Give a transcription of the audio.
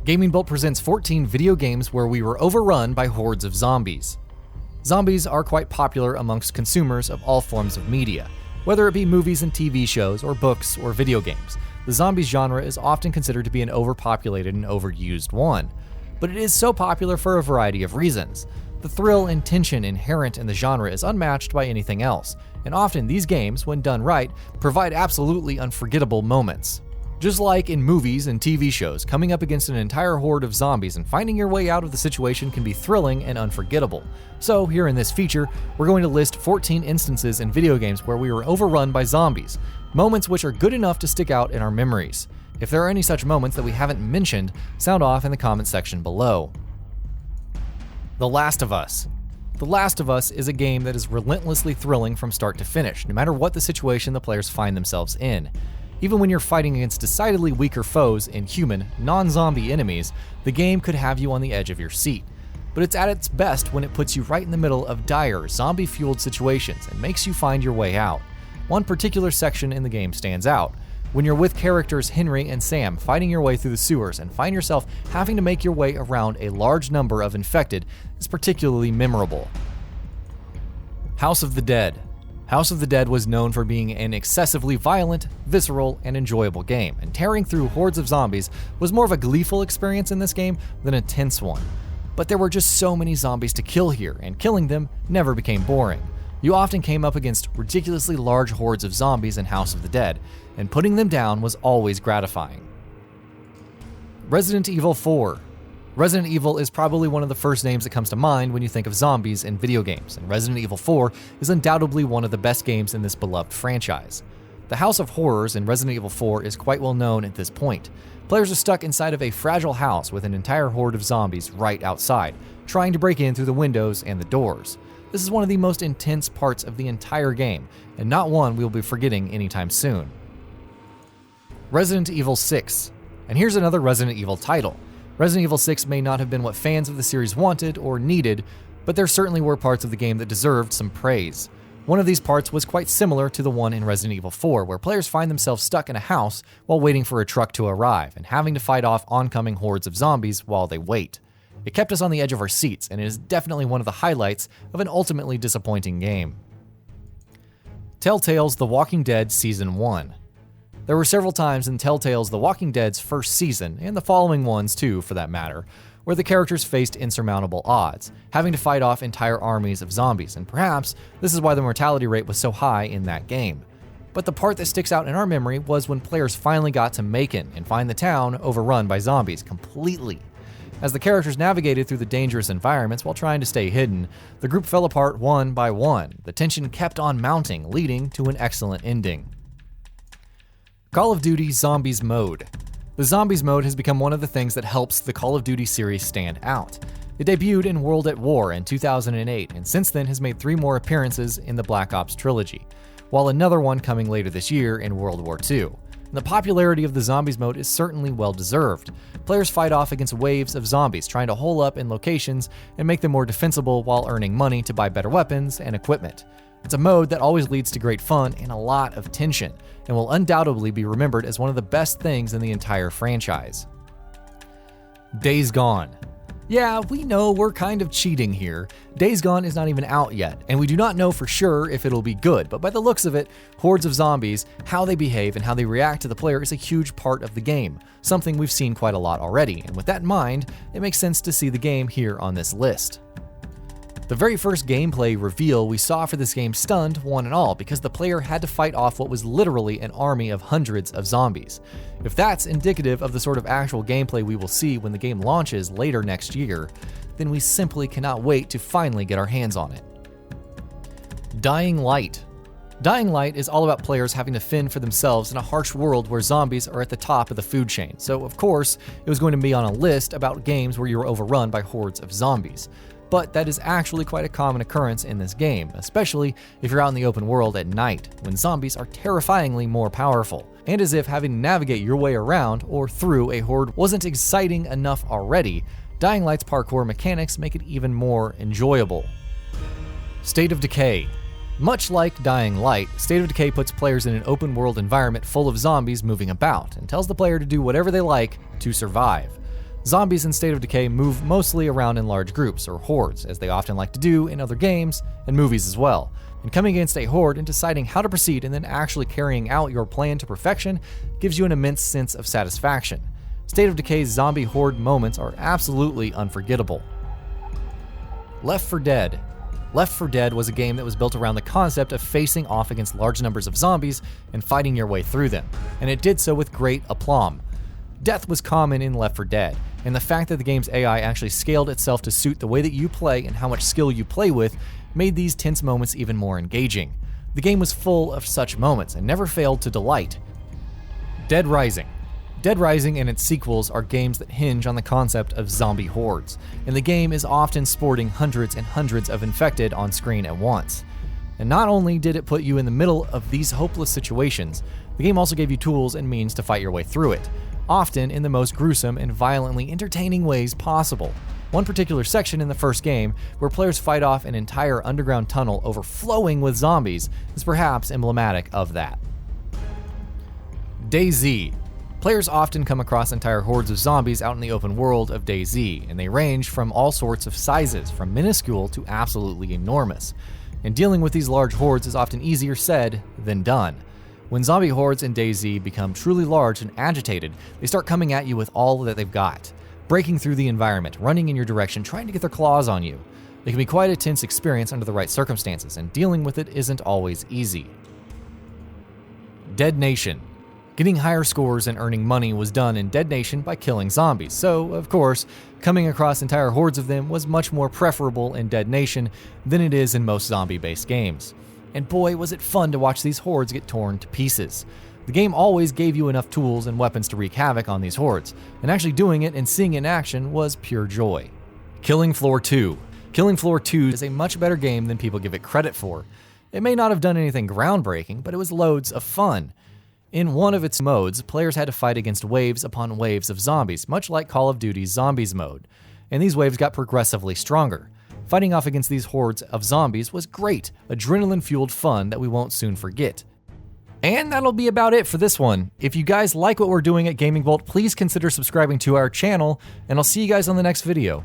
GamingBolt presents 14 video games where we were overrun by hordes of zombies. Zombies are quite popular amongst consumers of all forms of media. Whether it be movies and TV shows, or books, or video games, the zombies genre is often considered to be an overpopulated and overused one. But it is so popular for a variety of reasons. The thrill and tension inherent in the genre is unmatched by anything else, and often these games, when done right, provide absolutely unforgettable moments. Just like in movies and TV shows, coming up against an entire horde of zombies and finding your way out of the situation can be thrilling and unforgettable. So here in this feature, we're going to list 14 instances in video games where we were overrun by zombies, moments which are good enough to stick out in our memories. If there are any such moments that we haven't mentioned, sound off in the comment section below. The Last of Us. The Last of Us is a game that is relentlessly thrilling from start to finish, no matter what the situation the players find themselves in. Even when you're fighting against decidedly weaker foes and human, non-zombie enemies, the game could have you on the edge of your seat. But it's at its best when it puts you right in the middle of dire, zombie-fueled situations and makes you find your way out. One particular section in the game stands out. When you're with characters Henry and Sam fighting your way through the sewers and find yourself having to make your way around a large number of infected is particularly memorable. House of the Dead. House of the Dead was known for being an excessively violent, visceral, and enjoyable game, and tearing through hordes of zombies was more of a gleeful experience in this game than a tense one. But there were just so many zombies to kill here, and killing them never became boring. You often came up against ridiculously large hordes of zombies in House of the Dead, and putting them down was always gratifying. Resident Evil 4. Resident Evil is probably one of the first names that comes to mind when you think of zombies in video games, and Resident Evil 4 is undoubtedly one of the best games in this beloved franchise. The House of Horrors in Resident Evil 4 is quite well known at this point. Players are stuck inside of a fragile house with an entire horde of zombies right outside, trying to break in through the windows and the doors. This is one of the most intense parts of the entire game, and not one we'll be forgetting anytime soon. Resident Evil 6. And here's another Resident Evil title. Resident Evil 6 may not have been what fans of the series wanted or needed, but there certainly were parts of the game that deserved some praise. One of these parts was quite similar to the one in Resident Evil 4, where players find themselves stuck in a house while waiting for a truck to arrive and having to fight off oncoming hordes of zombies while they wait. It kept us on the edge of our seats, and it is definitely one of the highlights of an ultimately disappointing game. Telltale's The Walking Dead Season 1. There were several times in Telltale's The Walking Dead's first season, and the following ones too for that matter, where the characters faced insurmountable odds, having to fight off entire armies of zombies, and perhaps this is why the mortality rate was so high in that game. But the part that sticks out in our memory was when players finally got to Macon and find the town overrun by zombies completely. As the characters navigated through the dangerous environments while trying to stay hidden, the group fell apart one by one. The tension kept on mounting, leading to an excellent ending. Call of Duty Zombies Mode. The Zombies mode has become one of the things that helps the Call of Duty series stand out. It debuted in World at War in 2008, and since then has made 3 more appearances in the Black Ops trilogy, while another one coming later this year in World War II. The popularity of the Zombies mode is certainly well-deserved. Players fight off against waves of zombies, trying to hole up in locations and make them more defensible while earning money to buy better weapons and equipment. It's a mode that always leads to great fun and a lot of tension, and will undoubtedly be remembered as one of the best things in the entire franchise. Days Gone. Yeah, we know we're kind of cheating here. Days Gone is not even out yet, and we do not know for sure if it'll be good, but by the looks of it, hordes of zombies, how they behave and how they react to the player is a huge part of the game, something we've seen quite a lot already, and with that in mind, it makes sense to see the game here on this list. The very first gameplay reveal we saw for this game stunned one and all because the player had to fight off what was literally an army of hundreds of zombies. If that's indicative of the sort of actual gameplay we will see when the game launches later next year, then we simply cannot wait to finally get our hands on it. Dying Light. Dying Light is all about players having to fend for themselves in a harsh world where zombies are at the top of the food chain, so of course it was going to be on a list about games where you were overrun by hordes of zombies. But that is actually quite a common occurrence in this game, especially if you're out in the open world at night, when zombies are terrifyingly more powerful. And as if having to navigate your way around or through a horde wasn't exciting enough already, Dying Light's parkour mechanics make it even more enjoyable. State of Decay. Much like Dying Light, State of Decay puts players in an open world environment full of zombies moving about, and tells the player to do whatever they like to survive. Zombies in State of Decay move mostly around in large groups, or hordes, as they often like to do in other games and movies as well. And coming against a horde and deciding how to proceed and then actually carrying out your plan to perfection gives you an immense sense of satisfaction. State of Decay's zombie horde moments are absolutely unforgettable. Left 4 Dead. Left 4 Dead was a game that was built around the concept of facing off against large numbers of zombies and fighting your way through them, and it did so with great aplomb. Death was common in Left 4 Dead, and the fact that the game's AI actually scaled itself to suit the way that you play and how much skill you play with made these tense moments even more engaging. The game was full of such moments and never failed to delight. Dead Rising. Dead Rising and its sequels are games that hinge on the concept of zombie hordes, and the game is often sporting hundreds and hundreds of infected on screen at once. And not only did it put you in the middle of these hopeless situations, the game also gave you tools and means to fight your way through it, often in the most gruesome and violently entertaining ways possible. One particular section in the first game, where players fight off an entire underground tunnel overflowing with zombies, is perhaps emblematic of that. DAYZ. Players often come across entire hordes of zombies out in the open world of DAYZ, and they range from all sorts of sizes, from minuscule to absolutely enormous. And dealing with these large hordes is often easier said than done. When zombie hordes in DAYZ become truly large and agitated, they start coming at you with all that they've got, breaking through the environment, running in your direction, trying to get their claws on you. It can be quite a tense experience under the right circumstances, and dealing with it isn't always easy. Dead Nation. Getting higher scores and earning money was done in Dead Nation by killing zombies, so, of course, coming across entire hordes of them was much more preferable in Dead Nation than it is in most zombie-based games. And boy, was it fun to watch these hordes get torn to pieces. The game always gave you enough tools and weapons to wreak havoc on these hordes, and actually doing it and seeing it in action was pure joy. Killing Floor 2. Killing Floor 2 is a much better game than people give it credit for. It may not have done anything groundbreaking, but it was loads of fun. In one of its modes, players had to fight against waves upon waves of zombies, much like Call of Duty's Zombies mode, and these waves got progressively stronger. Fighting off against these hordes of zombies was great, adrenaline-fueled fun that we won't soon forget. And that'll be about it for this one. If you guys like what we're doing at GamingBolt, please consider subscribing to our channel, and I'll see you guys on the next video.